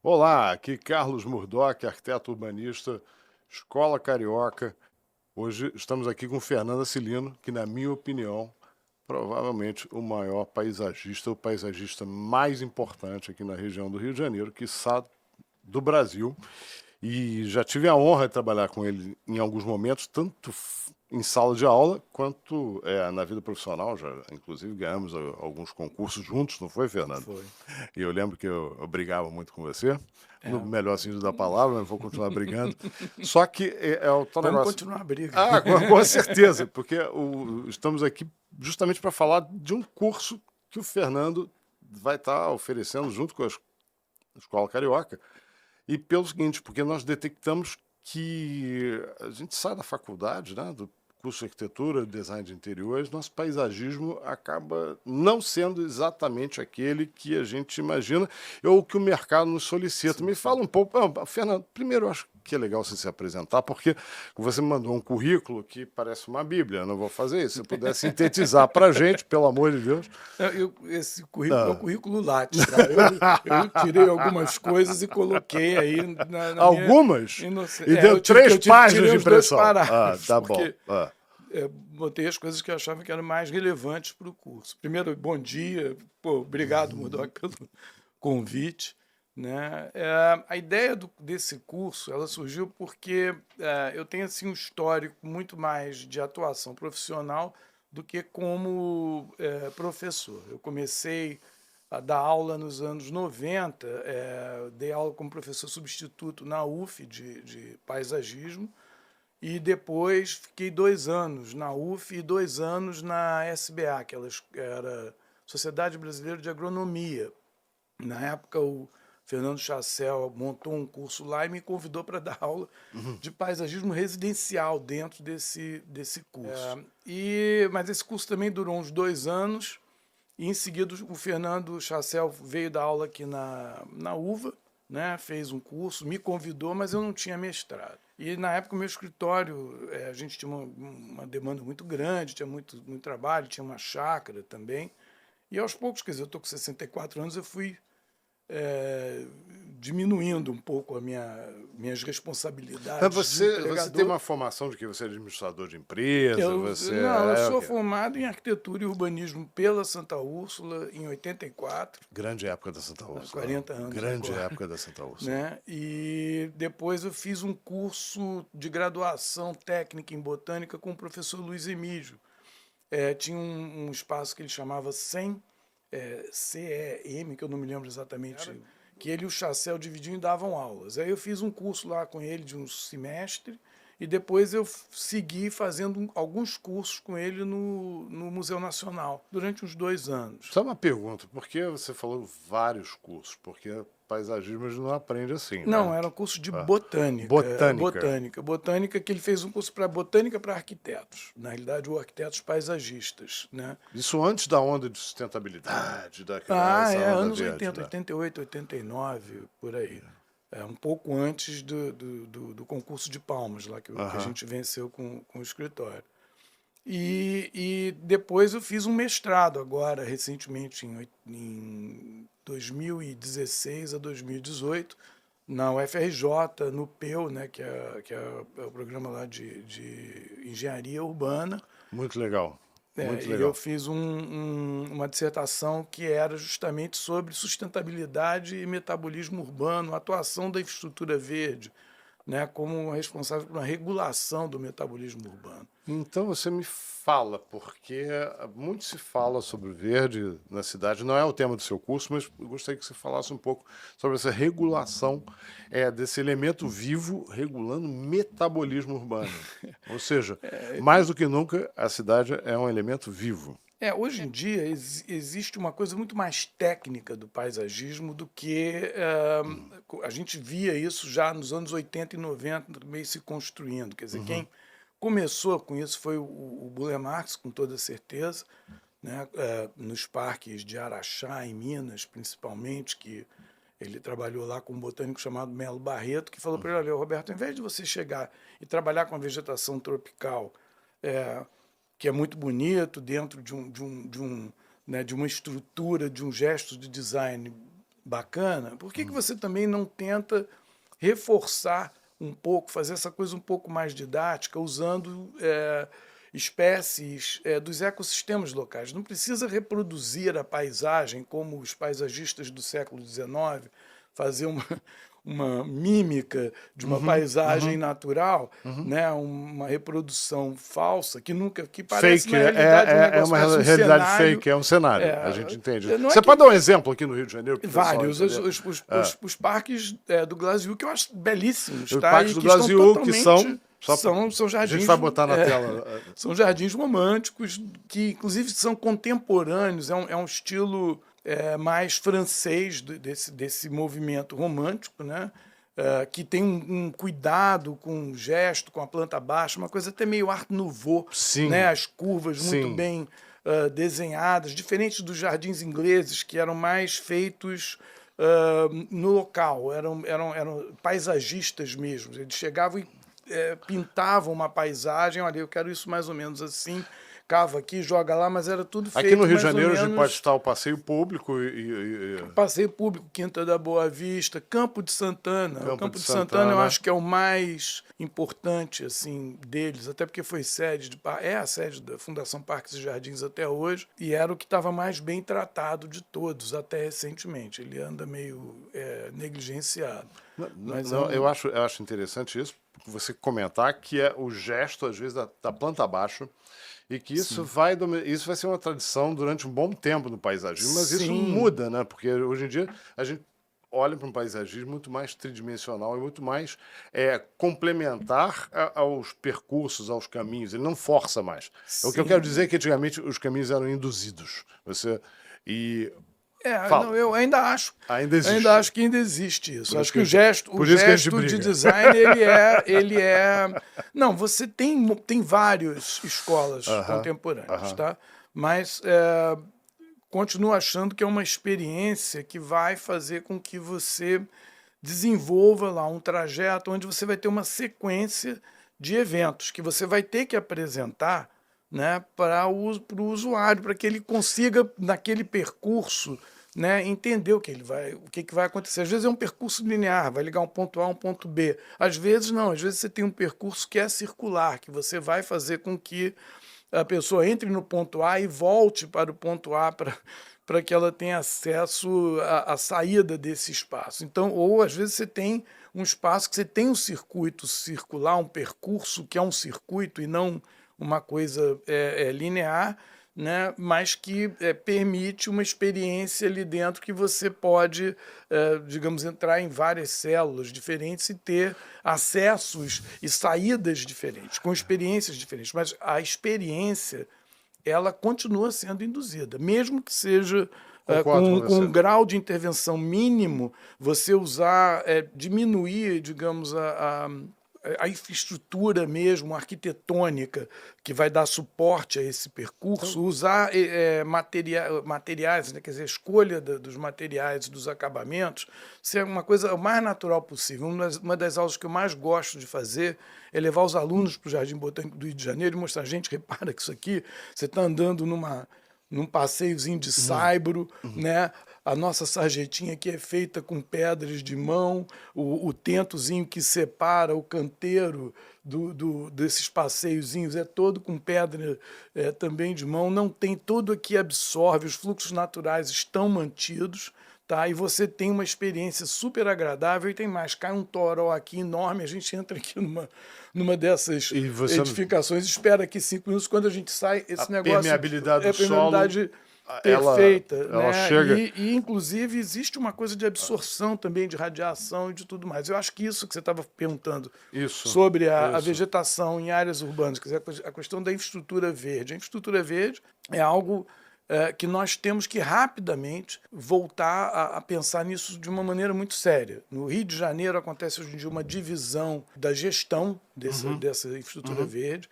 Olá, aqui Carlos Murdock, arquiteto urbanista, Escola Carioca. Hoje estamos aqui com Fernanda Cilino, que, na minha opinião, provavelmente o paisagista mais importante aqui na região do Rio de Janeiro, quiçá do Brasil. E já tive a honra de trabalhar com ele em alguns momentos, tanto em sala de aula quanto na vida profissional. Já, inclusive, ganhamos alguns concursos juntos, não foi, Fernando? Foi. E eu lembro que eu brigava muito com você, no É. melhor sentido da palavra, mas vou continuar brigando. Só que é o tal Vamos negócio. continuar a briga. Ah, com certeza, porque estamos aqui justamente para falar de um curso que o Fernando vai estar oferecendo junto com a Escola Carioca. E pelo seguinte, porque nós detectamos que a gente sai da faculdade, né, do curso de arquitetura, design de interiores, nosso paisagismo acaba não sendo exatamente aquele que a gente imagina ou que o mercado nos solicita. Sim, Me sim. fala um pouco, Fernando, primeiro eu acho que é legal você se apresentar, porque você me mandou um currículo que parece uma bíblia, eu não vou fazer isso. Se puder sintetizar para a gente, pelo amor de Deus. Esse currículo é o Ah. currículo Lattes, tá? Eu tirei algumas coisas e coloquei aí na minha Algumas? inocência. E deu três páginas Tirei de os dois impressão. Ah, parágrafos, tá bom. porque Ah. botei as coisas que eu achava que eram mais relevantes para o curso. Primeiro, bom dia. Pô, obrigado, Murdock, pelo convite. Né? A ideia desse curso ela surgiu porque eu tenho assim, um histórico muito mais de atuação profissional do que como professor. Eu comecei a dar aula nos anos 90, dei aula como professor substituto na UF de paisagismo, e depois fiquei 2 anos na UF e 2 anos na SBA, que era Sociedade Brasileira de Agronomia. Na época, o Fernando Chassel montou um curso lá e me convidou para dar aula de paisagismo residencial dentro desse curso. Mas esse curso também durou uns 2 anos, e em seguida o Fernando Chassel veio dar aula aqui na UVA, né, fez um curso, me convidou, mas eu não tinha mestrado. E na época o meu escritório, a gente tinha uma demanda muito grande, tinha muito trabalho, tinha uma chácara também. E aos poucos, quer dizer, eu estou com 64 anos, eu fui é, diminuindo um pouco minhas Mas responsabilidades de você tem empregador. uma formação de que você é administrador de empresa, você Não, eu é o sou quê? formado em arquitetura e urbanismo pela Santa Úrsula em 84, Grande época da Santa há Úrsula. 40 anos Grande agora, época da Santa Úrsula. né? E depois eu fiz um curso de graduação técnica em botânica com o professor Luiz Emílio. Tinha um espaço que ele chamava CEM, que eu não me lembro exatamente, que ele e o Chassel dividiam e davam aulas. Aí eu fiz um curso lá com ele de um semestre, e depois eu segui fazendo alguns cursos com ele no Museu Nacional, durante uns 2 anos. Só uma pergunta, por que você falou vários cursos? Porque paisagismo a gente não aprende assim, Não, né? era um curso de Ah. botânica. Botânica. Botânica, que ele fez um curso para botânica para arquitetos. Na realidade, ou arquitetos paisagistas, né? Isso antes da onda de sustentabilidade, dessa onda Anos verde, 80, né? 88, 89, por aí. Um pouco antes do concurso de Palmas, lá que a Aham. gente venceu com o escritório. E depois eu fiz um mestrado agora, recentemente, em 2016 a 2018, na UFRJ, no PEU, né, que é o programa lá de engenharia urbana. Muito legal. Muito E eu legal. fiz uma dissertação que era justamente sobre sustentabilidade e metabolismo urbano, a atuação da infraestrutura verde, né, como responsável por uma regulação do metabolismo urbano. Então você me fala, porque muito se fala sobre o verde na cidade, não é o tema do seu curso, mas eu gostaria que você falasse um pouco sobre essa regulação desse elemento vivo regulando o metabolismo urbano. Ou seja, mais do que nunca, a cidade é um elemento vivo. Hoje em dia existe uma coisa muito mais técnica do paisagismo do que a gente via isso já nos anos 80 e 90 meio se construindo. Quer dizer, Uhum. quem começou com isso foi o Burle Marx, com toda certeza, né? Nos parques de Araxá, em Minas, principalmente, que ele trabalhou lá com um botânico chamado Melo Barreto, que falou para ele: olha, Roberto, ao invés de você chegar e trabalhar com a vegetação tropical, é, que é muito bonito dentro né, de uma estrutura, de um gesto de design bacana, por que você também não tenta reforçar um pouco, fazer essa coisa um pouco mais didática, usando espécies dos ecossistemas locais? Não precisa reproduzir a paisagem como os paisagistas do século XIX, fazer uma mímica de uma paisagem natural, né? Uma reprodução falsa que parece Fake, na realidade um é negócio, uma parece um realidade cenário. fake, é um cenário, a gente entende. Não é Você que pode dar um exemplo aqui no Rio de Janeiro? Pro pessoal vários, entender? os parques do Glassview que eu acho belíssimos, Os tá? parques E do que estão Glassview, que totalmente a são jardins. gente vai botar na tela. São jardins românticos que, inclusive, são contemporâneos. É um estilo mais francês desse movimento romântico, né? Que tem um cuidado com o gesto, com a planta baixa, uma coisa até meio Art Nouveau, Sim. né? As curvas muito Sim. bem desenhadas, diferentes dos jardins ingleses, que eram mais feitos no local, eram paisagistas mesmo. Eles chegavam e pintavam uma paisagem, olha, eu quero isso mais ou menos assim, cava aqui, joga lá, mas era tudo feito Aqui no Rio de mais ou Janeiro a gente menos pode estar o passeio público passeio público, Quinta da Boa Vista, Campo de Santana. O Campo de Santana eu acho que é o mais importante assim deles, até porque foi a sede da Fundação Parques e Jardins até hoje, e era o que estava mais bem tratado de todos até recentemente. Ele anda meio negligenciado. eu acho interessante isso, você comentar que é o gesto, às vezes, da planta abaixo, e que isso vai ser uma tradição durante um bom tempo no paisagismo, mas isso muda, né? Porque hoje em dia a gente olha para um paisagismo muito mais tridimensional e muito mais complementar aos percursos, aos caminhos. Ele não força mais. O que eu quero dizer é que antigamente os caminhos eram induzidos. Não, eu ainda acho. Ainda existe. Ainda acho que ainda existe isso. Acho que o por gesto isso que de design, ele é. Não, você tem várias escolas contemporâneas, tá? Mas continuo achando que é uma experiência que vai fazer com que você desenvolva lá um trajeto onde você vai ter uma sequência de eventos que você vai ter que apresentar, né, para o usuário, para que ele consiga, naquele percurso, né, entender o que vai acontecer. Às vezes é um percurso linear, vai ligar um ponto A a um ponto B. Às vezes não, às vezes você tem um percurso que é circular, que você vai fazer com que a pessoa entre no ponto A e volte para o ponto A para que ela tenha acesso à saída desse espaço. Então, ou às vezes você tem um espaço que você tem um circuito circular, um percurso que é um circuito e não uma coisa linear, né? Mas que permite uma experiência ali dentro que você pode, digamos, entrar em várias células diferentes e ter acessos e saídas diferentes, com experiências diferentes. Mas a experiência, ela continua sendo induzida, mesmo que seja com um grau de intervenção mínimo, você diminuir, digamos, a infraestrutura mesmo, arquitetônica, que vai dar suporte a esse percurso, então, usar materiais, né, quer dizer, a escolha dos materiais, dos acabamentos, ser uma coisa o mais natural possível. Uma das aulas que eu mais gosto de fazer é levar os alunos para o Jardim Botânico do Rio de Janeiro e mostrar, gente, repara que isso aqui, você está andando num passeiozinho de saibro, né? A nossa sarjetinha aqui é feita com pedras de mão, o tentozinho que separa o canteiro desses passeiozinhos é todo com pedra também de mão, não tem, tudo aqui absorve, os fluxos naturais estão mantidos, tá? E você tem uma experiência super agradável e tem mais, cai um toró aqui enorme, a gente entra aqui numa dessas edificações, espera aqui 5 minutos, quando a gente sai, esse negócio... Permeabilidade do solo... perfeita, ela né? chega... E, inclusive, existe uma coisa de absorção também, de radiação e de tudo mais. Eu acho que isso que você estava perguntando sobre a vegetação em áreas urbanas, quer dizer, a questão da infraestrutura verde. A infraestrutura verde é algo que nós temos que rapidamente voltar a pensar nisso de uma maneira muito séria. No Rio de Janeiro acontece hoje em dia uma divisão da gestão dessa infraestrutura verde.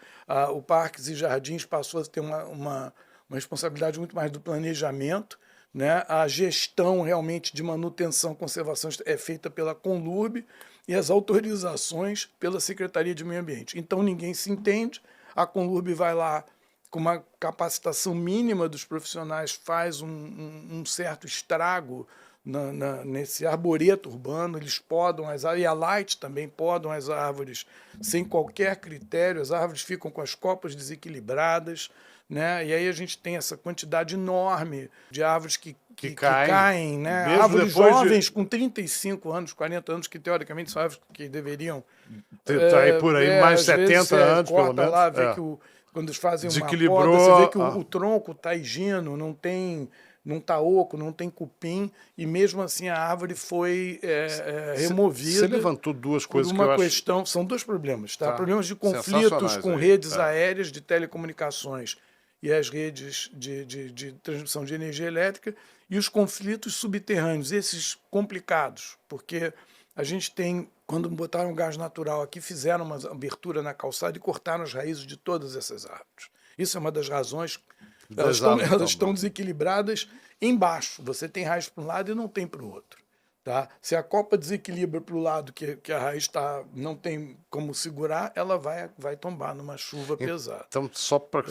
O Parques e Jardins passou a ter uma responsabilidade muito mais do planejamento, né? A gestão realmente de manutenção e conservação é feita pela Conlurb e as autorizações pela Secretaria de Meio Ambiente. Então ninguém se entende, a Conlurb vai lá com uma capacitação mínima dos profissionais, faz um certo estrago nesse arboreto urbano, eles podam as árvores, e a Light também podam as árvores sem qualquer critério, as árvores ficam com as copas desequilibradas, né? E aí a gente tem essa quantidade enorme de árvores que caem, né? mesmo Árvores depois jovens com 35 anos, 40 anos, que teoricamente são árvores que deveriam... Tá aí por aí mais às vezes, 70 anos, pelo corta menos. lá, vê que quando eles fazem uma Desequilibrou poda, você vê que a- o tronco está higino, não tá oco, não tem cupim, e mesmo assim a árvore foi removida. Você levantou duas por coisas que eu uma acho... questão, são dois problemas, tá? Tá. Problemas de conflitos Sensacionais com aí. redes aéreas de telecomunicações e as redes de transmissão de energia elétrica, e os conflitos subterrâneos, esses complicados, porque a gente tem, quando botaram gás natural aqui, fizeram uma abertura na calçada e cortaram as raízes de todas essas árvores. Isso é uma das razões. Elas estão desequilibradas embaixo. Você tem raiz para um lado e não tem para o outro. Tá? Se a copa desequilibra para o lado que a raiz não tem como segurar, ela vai tombar numa chuva pesada. Então, só para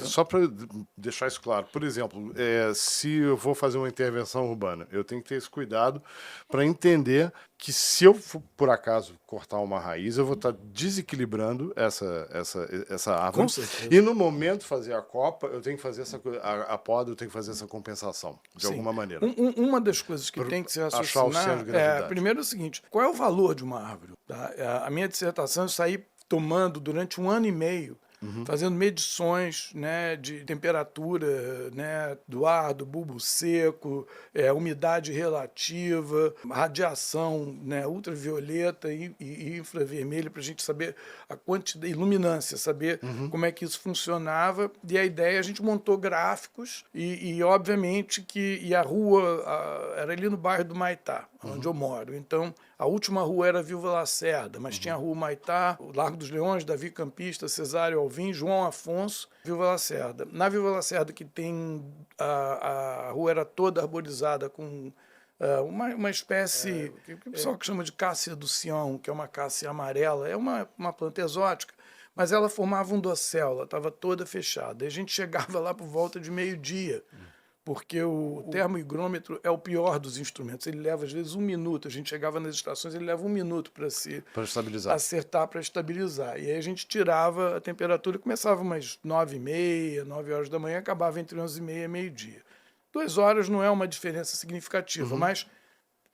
deixar isso claro, por exemplo, se eu vou fazer uma intervenção urbana, eu tenho que ter esse cuidado para entender que se eu, por acaso, cortar uma raiz, eu vou estar desequilibrando essa árvore. Com certeza. E no momento de fazer a copa, eu tenho que fazer a poda, eu tenho que fazer essa compensação, de Sim. alguma maneira. Uma das coisas que tem que se achar o raciocinar centro de gravidade. primeiro é o seguinte: qual é o valor de uma árvore? Tá? A minha dissertação eu saí tomando durante 1 ano e meio, fazendo medições, né, de temperatura, né, do ar, do bulbo seco, umidade relativa, radiação, né, ultravioleta e infravermelho, para a gente saber a quantidade, iluminância, saber como é que isso funcionava. E a ideia, a gente montou gráficos e obviamente e a rua era ali no bairro do Maitá, onde eu moro. Então, a última rua era Vilva Lacerda, mas tinha a Rua Maitá, o Largo dos Leões, Davi Campista, Cesário Alvim, João Afonso, Vilva Lacerda. Na Vilva Lacerda, que tem a rua era toda arborizada com uma espécie que o pessoal que chama de cássia do Sião, que é uma cássia amarela, é uma planta exótica, mas ela formava um dossel, ela estava toda fechada. E a gente chegava lá por volta de meio-dia, porque o termohigrômetro é o pior dos instrumentos. Ele leva, às vezes, 1 minuto. A gente chegava nas estações, ele leva 1 minuto para estabilizar. acertar, para estabilizar. E aí a gente tirava a temperatura, começava umas 9h30, 9 horas da manhã, acabava entre 11h30 e meio-dia. 2 horas não é uma diferença significativa, mas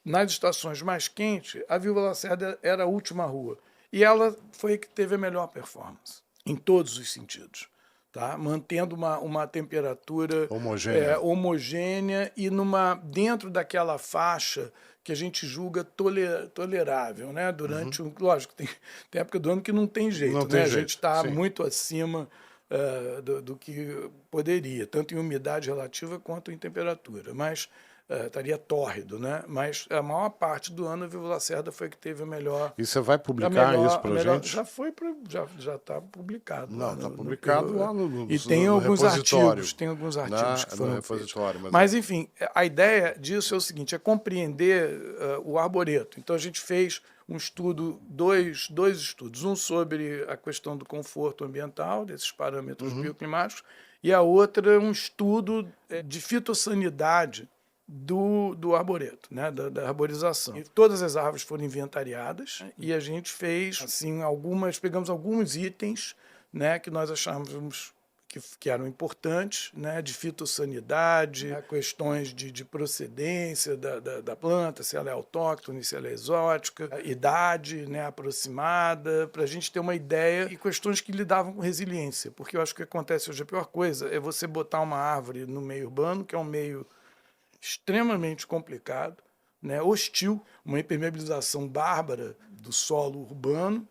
nas estações mais quentes, a Vilva Lacerda era a última rua. E ela foi a que teve a melhor performance, em todos os sentidos. Tá? Mantendo uma temperatura homogênea e dentro daquela faixa que a gente julga tolerável, né? Durante lógico, tem época do ano que não tem jeito, Não né? tem A jeito, gente está sim. muito acima do que poderia, tanto em umidade relativa quanto em temperatura, mas estaria tórrido, né? Mas a maior parte do ano a Vilva Lacerda foi que teve a melhor. E você vai publicar isso para a gente? Já foi, já está publicado. Não, está publicado lá no e tem no alguns repositório. artigos, tem alguns artigos que No foram repositório. feitos. Mas enfim, a ideia disso é o seguinte: é compreender o arboreto. Então a gente fez um estudo, dois estudos, um sobre a questão do conforto ambiental, desses parâmetros bioclimáticos, e a outra um estudo de fitossanidade do arboreto, né, da arborização. E todas as árvores foram inventariadas e a gente fez assim pegamos alguns itens, né, que nós achávamos que eram importantes, né, de fitossanidade, né, questões de procedência da planta, se ela é autóctone, se ela é exótica, idade, né, aproximada, para a gente ter uma ideia, e questões que lidavam com resiliência, porque eu acho que o que acontece hoje, a pior coisa é você botar uma árvore no meio urbano, que é um meio extremamente complicado, né, hostil, uma impermeabilização bárbara do solo urbano,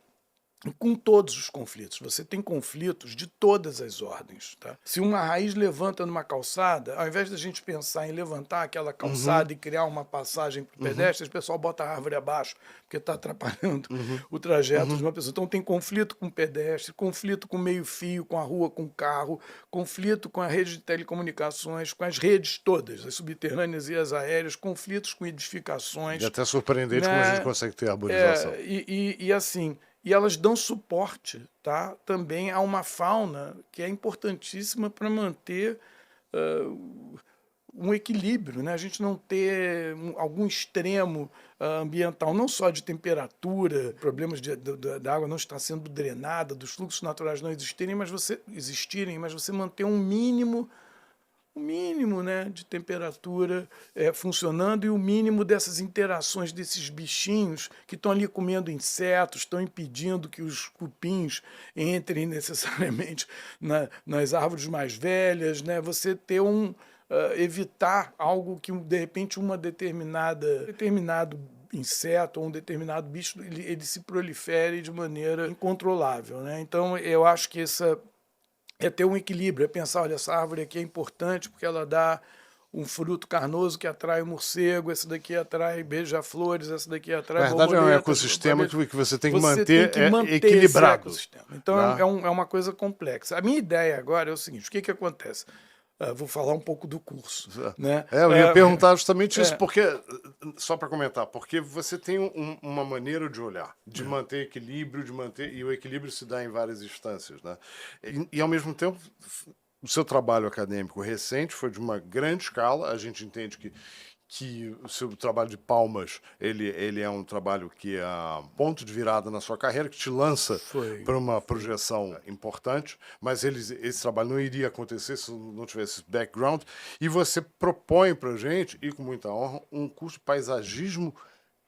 com todos os conflitos. Você tem conflitos de todas as ordens. Tá? Se uma raiz levanta numa calçada, ao invés da gente pensar em levantar aquela calçada e criar uma passagem para o pedestre, o pessoal bota a árvore abaixo, porque está atrapalhando o trajeto de uma pessoa. Então tem conflito com o pedestre, conflito com o meio-fio, com a rua, com o carro, conflito com a rede de telecomunicações, com as redes todas, as subterrâneas e as aéreas, conflitos com edificações. E até surpreendente, né? Como a gente consegue ter arborização. E assim... E elas dão suporte, tá, também a uma fauna que é importantíssima para manter um equilíbrio, né? A gente não ter algum extremo ambiental, não só de temperatura, problemas da água não estar sendo drenada, dos fluxos naturais não existirem, mas você manter um mínimo, né, de temperatura funcionando, e o mínimo dessas interações desses bichinhos que estão ali comendo insetos, estão impedindo que os cupins entrem necessariamente nas árvores mais velhas, né? Você ter evitar algo que, de repente, determinado inseto ou um determinado bicho ele se prolifere de maneira incontrolável, né? Então, eu acho que é ter um equilíbrio, é pensar, olha, essa árvore aqui é importante porque ela dá um fruto carnoso que atrai o morcego, essa daqui atrai beija-flores, essa daqui atrai Na verdade, é um ecossistema que você tem que manter, equilibrado. Então, né? é uma coisa complexa. A minha ideia agora é o seguinte, o que acontece? Vou falar um pouco do curso. Né? Eu ia perguntar justamente isso, porque, só para comentar, porque você tem uma maneira de olhar, de manter equilíbrio, e o equilíbrio se dá em várias instâncias. Né? E, ao mesmo tempo, o seu trabalho acadêmico recente foi de uma grande escala, a gente entende que o seu trabalho de Palmas, ele é um trabalho que é ponto de virada na sua carreira, que te lança para uma projeção importante, mas esse trabalho não iria acontecer se não tivesse esse background, e você propõe para a gente, e com muita honra, um curso de paisagismo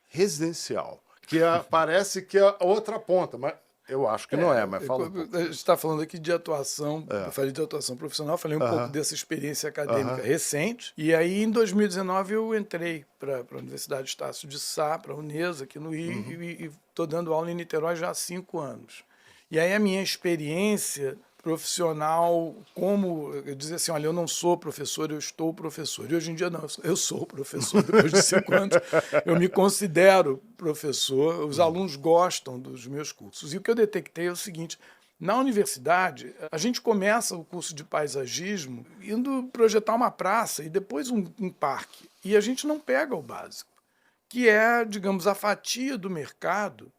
residencial, que parece que é outra ponta, mas eu acho que não mas fala um pouco. A gente está falando aqui de atuação, eu falei de atuação profissional, falei um pouco dessa experiência acadêmica recente, e aí em 2019 eu entrei para a Universidade Estácio de Sá, para a Unesa, aqui no Rio, e estou dando aula em Niterói já há 5 anos. E aí a minha experiência profissional, como eu dizer assim, olha, eu não sou professor, eu estou professor. E hoje em dia não, eu sou professor. Depois de 5 anos, eu me considero professor. Os alunos gostam dos meus cursos. E o que eu detectei é o seguinte: na universidade, a gente começa o curso de paisagismo indo projetar uma praça e depois um parque. E a gente não pega o básico, que é, digamos, a fatia do mercado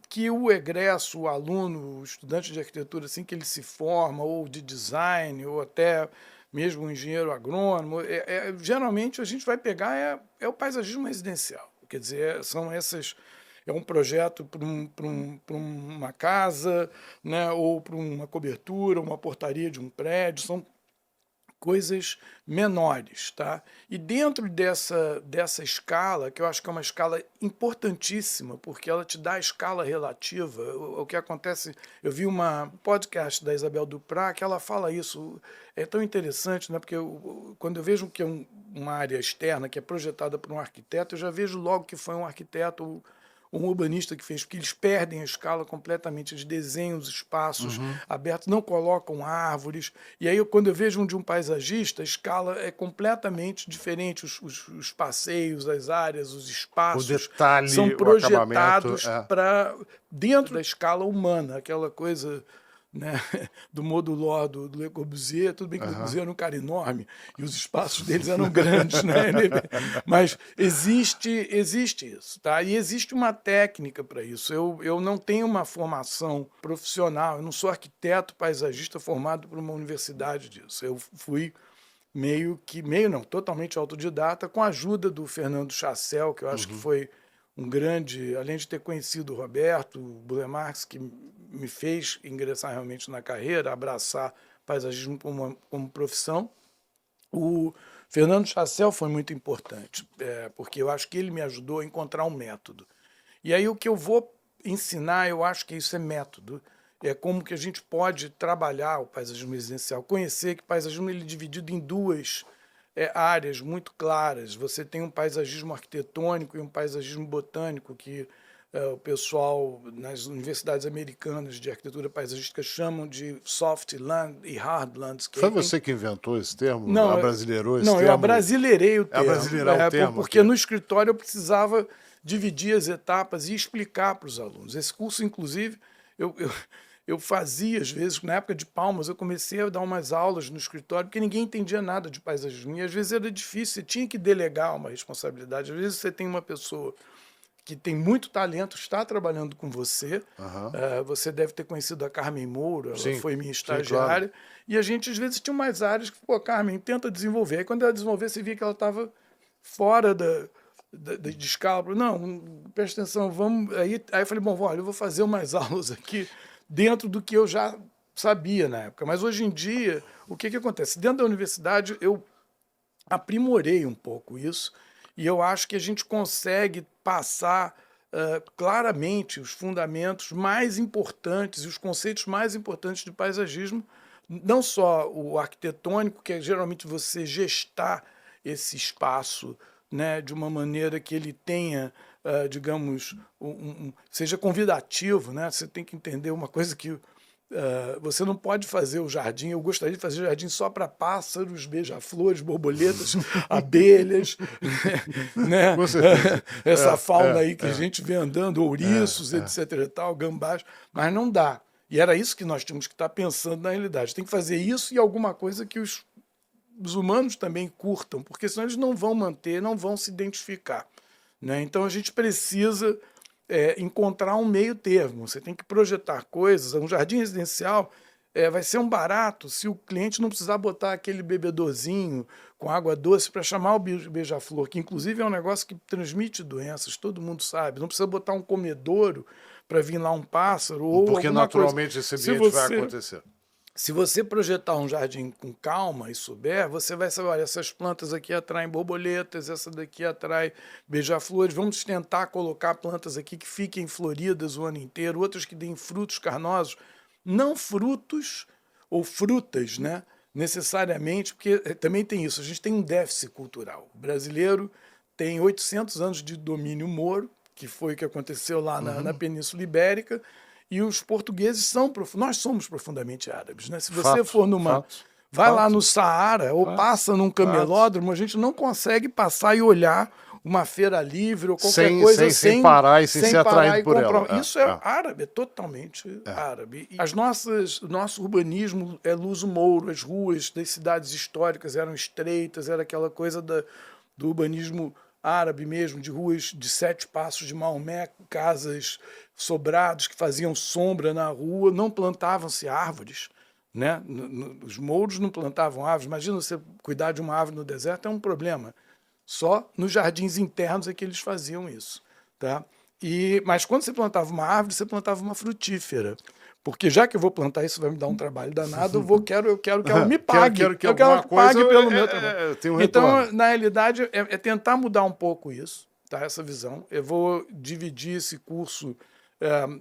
que o egresso, o aluno, o estudante de arquitetura, assim que ele se forma, ou de design, ou até mesmo um engenheiro agrônomo, geralmente a gente vai pegar o paisagismo residencial. Quer dizer, é um projeto para uma casa, né, ou para uma cobertura, uma portaria de um prédio, são coisas menores, tá? E dentro dessa escala, que eu acho que é uma escala importantíssima, porque ela te dá a escala relativa. O que acontece, eu vi um podcast da Isabel Duprat que ela fala isso, é tão interessante, né? Porque quando eu vejo que é uma área externa que é projetada por um arquiteto, eu já vejo logo que foi um arquiteto, um urbanista que fez, porque eles perdem a escala completamente, eles desenham os espaços abertos, não colocam árvores, e aí quando eu vejo de um paisagista, a escala é completamente diferente, os passeios, as áreas, os espaços o detalhe, são projetados para dentro da escala humana, aquela coisa, né, do modulor do Le Corbusier. Tudo bem que o Le Corbusier era um cara enorme e os espaços deles eram grandes, né? Mas existe isso, tá? E existe uma técnica para isso. Eu não tenho uma formação profissional, eu não sou arquiteto paisagista formado por uma universidade disso. Eu fui totalmente autodidata, com a ajuda do Fernando Chassel, que eu acho que foi um grande, além de ter conhecido o Roberto Bulemarx, que me fez ingressar realmente na carreira, abraçar paisagismo como profissão. O Fernando Chassel foi muito importante, porque eu acho que ele me ajudou a encontrar um método. E aí o que eu vou ensinar, eu acho que isso é método, é como que a gente pode trabalhar o paisagismo residencial, conhecer que o paisagismo ele é dividido em duas áreas muito claras. Você tem um paisagismo arquitetônico e um paisagismo botânico, que o pessoal nas universidades americanas de arquitetura paisagística chamam de soft land e hard landscape. Foi você que inventou esse termo? Não, abrasileirou esse termo? Não, eu abrasileirei o termo. Abrasileirar o termo. Porque no escritório eu precisava dividir as etapas e explicar para os alunos. Esse curso, inclusive, eu fazia, às vezes, na época de Palmas, eu comecei a dar umas aulas no escritório, porque ninguém entendia nada de paisagismo. E às vezes era difícil, você tinha que delegar uma responsabilidade. Às vezes você tem uma pessoa que tem muito talento, está trabalhando com você. Aham. Você deve ter conhecido a Carmen Moura, ela Sim, foi minha sim, claro. estagiária. E a gente, às vezes, tinha umas áreas que, pô, Carmen, tenta desenvolver. Aí, quando ela desenvolveu, você via que ela estava fora de escala. Não, presta atenção, vamos. Aí eu falei, bom, olha, eu vou fazer umas aulas aqui dentro do que eu já sabia na época. Mas hoje em dia, o que acontece? Dentro da universidade, eu aprimorei um pouco isso e eu acho que a gente consegue passar claramente os fundamentos mais importantes e os conceitos mais importantes de paisagismo, não só o arquitetônico, que é geralmente você gestar esse espaço, né, de uma maneira que ele tenha, digamos, seja convidativo, né? Você tem que entender uma coisa que você não pode fazer o jardim. Eu gostaria de fazer jardim só para pássaros, beija-flores, borboletas, abelhas, né? Com certeza. Essa fauna aí que a gente vê andando, ouriços, etc. e tal, gambás, mas não dá. E era isso que nós tínhamos que estar pensando na realidade. Tem que fazer isso e alguma coisa que os humanos também curtam, porque senão eles não vão manter, não vão se identificar, né? Então a gente precisa encontrar um meio termo. Você tem que projetar coisas. Um jardim residencial vai ser um barato se o cliente não precisar botar aquele bebedorzinho com água doce para chamar o beija-flor, que inclusive é um negócio que transmite doenças, todo mundo sabe. Não precisa botar um comedouro para vir lá um pássaro ou Porque alguma naturalmente coisa. esse ambiente vai acontecer. Se você projetar um jardim com calma e souber, você vai saber, olha, essas plantas aqui atraem borboletas, essa daqui atrai beija-flores, vamos tentar colocar plantas aqui que fiquem floridas o ano inteiro, outras que deem frutos carnosos, não frutos ou frutas, né, necessariamente, porque também tem isso, a gente tem um déficit cultural. O brasileiro tem 800 anos de domínio moro, que foi o que aconteceu lá na Península Ibérica, e os portugueses nós somos profundamente árabes, né? Se você for vai lá no Saara ou passa num camelódromo, a gente não consegue passar e olhar uma feira livre ou qualquer coisa sem parar e sem ser atraído por ela. Isso é árabe, é totalmente árabe. E o nosso urbanismo é luso-mouro, as ruas das cidades históricas eram estreitas, era aquela coisa do urbanismo árabe mesmo, de ruas de 7 passos de Maomé, casas sobrados que faziam sombra na rua, não plantavam-se árvores, né? Os mouros não plantavam árvores. Imagina você cuidar de uma árvore no deserto, é um problema. Só nos jardins internos é que eles faziam isso, tá? Mas quando você plantava uma árvore, você plantava uma frutífera. Porque já que eu vou plantar isso, vai me dar um trabalho danado, eu quero que ela me pague. Eu quero que pague pelo meu trabalho. Então, na realidade, é tentar mudar um pouco isso, tá? Essa visão. Eu vou dividir esse curso,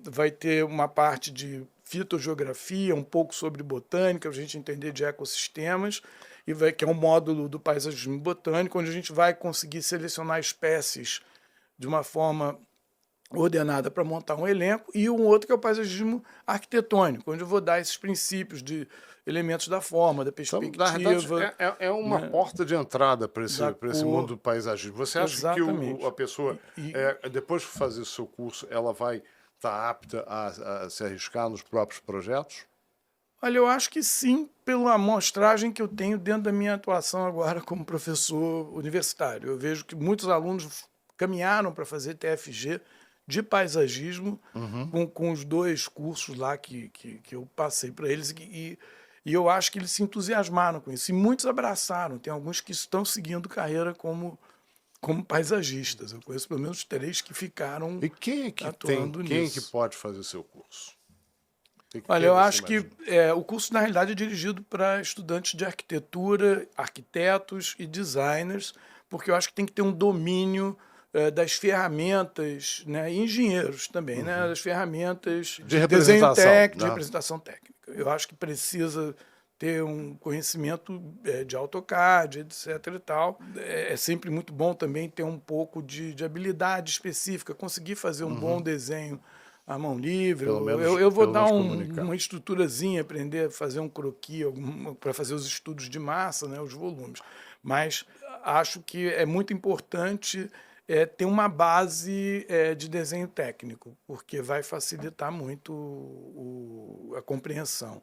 vai ter uma parte de fitogeografia, um pouco sobre botânica, para a gente entender de ecossistemas, que é um módulo do paisagismo botânico, onde a gente vai conseguir selecionar espécies de uma forma ordenada para montar um elenco, e um outro que é o paisagismo arquitetônico, onde eu vou dar esses princípios de elementos da forma, da perspectiva. Então, na verdade, é uma porta de entrada para esse mundo do paisagismo. Você acha que a pessoa, depois de fazer o seu curso, ela vai estar apta a se arriscar nos próprios projetos? Olha, eu acho que sim, pela amostragem que eu tenho dentro da minha atuação agora como professor universitário. Eu vejo que muitos alunos caminharam para fazer TFG de paisagismo com os 2 cursos lá que eu passei para eles e eu acho que eles se entusiasmaram com isso. E muitos abraçaram. Tem alguns que estão seguindo carreira como paisagistas. Eu conheço pelo menos 3 que ficaram atuando nisso. Quem é que pode fazer o seu curso? Olha, eu acho que o curso, na realidade, é dirigido para estudantes de arquitetura, arquitetos e designers, porque eu acho que tem que ter um domínio das ferramentas, né, e engenheiros também, né, das ferramentas de desenho técnico, de representação técnica. Eu acho que precisa ter um conhecimento de AutoCAD, etc. e tal. É sempre muito bom também ter um pouco de habilidade específica, conseguir fazer um bom desenho à mão livre. Eu vou dar uma estruturazinha, aprender a fazer um croquis para fazer os estudos de massa, né, os volumes. Mas acho que é muito importante ter uma base de desenho técnico, porque vai facilitar muito a compreensão,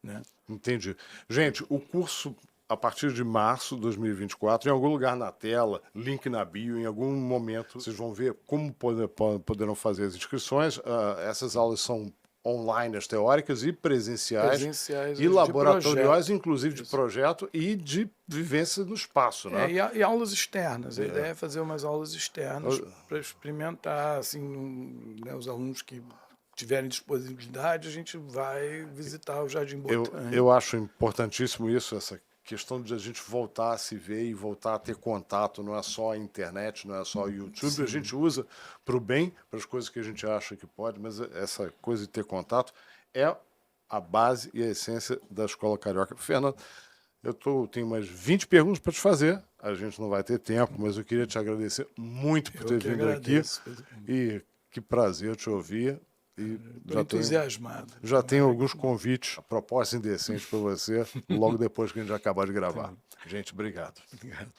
né? Entendi. Gente, o curso a partir de março de 2024, em algum lugar na tela, link na bio, em algum momento, vocês vão ver como poderão fazer as inscrições. Essas aulas são online, as teóricas, e presenciais e de laboratoriais, projeto. inclusive de projeto e de vivência no espaço, né? E aulas externas. A ideia é fazer umas aulas externas para experimentar, assim, né, os alunos que tiverem disponibilidade, a gente vai visitar o Jardim Botânico. Eu acho importantíssimo isso, essa questão de a gente voltar a se ver e voltar a ter contato. Não é só a internet, não é só o YouTube. Sim. A gente usa para o bem, para as coisas que a gente acha que pode, mas essa coisa de ter contato é a base e a essência da Escola Carioca. Fernando, tenho umas 20 perguntas para te fazer. A gente não vai ter tempo, mas eu queria te agradecer muito por ter vindo aqui. E que prazer te ouvir. Estou entusiasmado. Já tenho alguns convites, propostas indecentes para você, logo depois que a gente acabar de gravar. Gente, obrigado. Obrigado.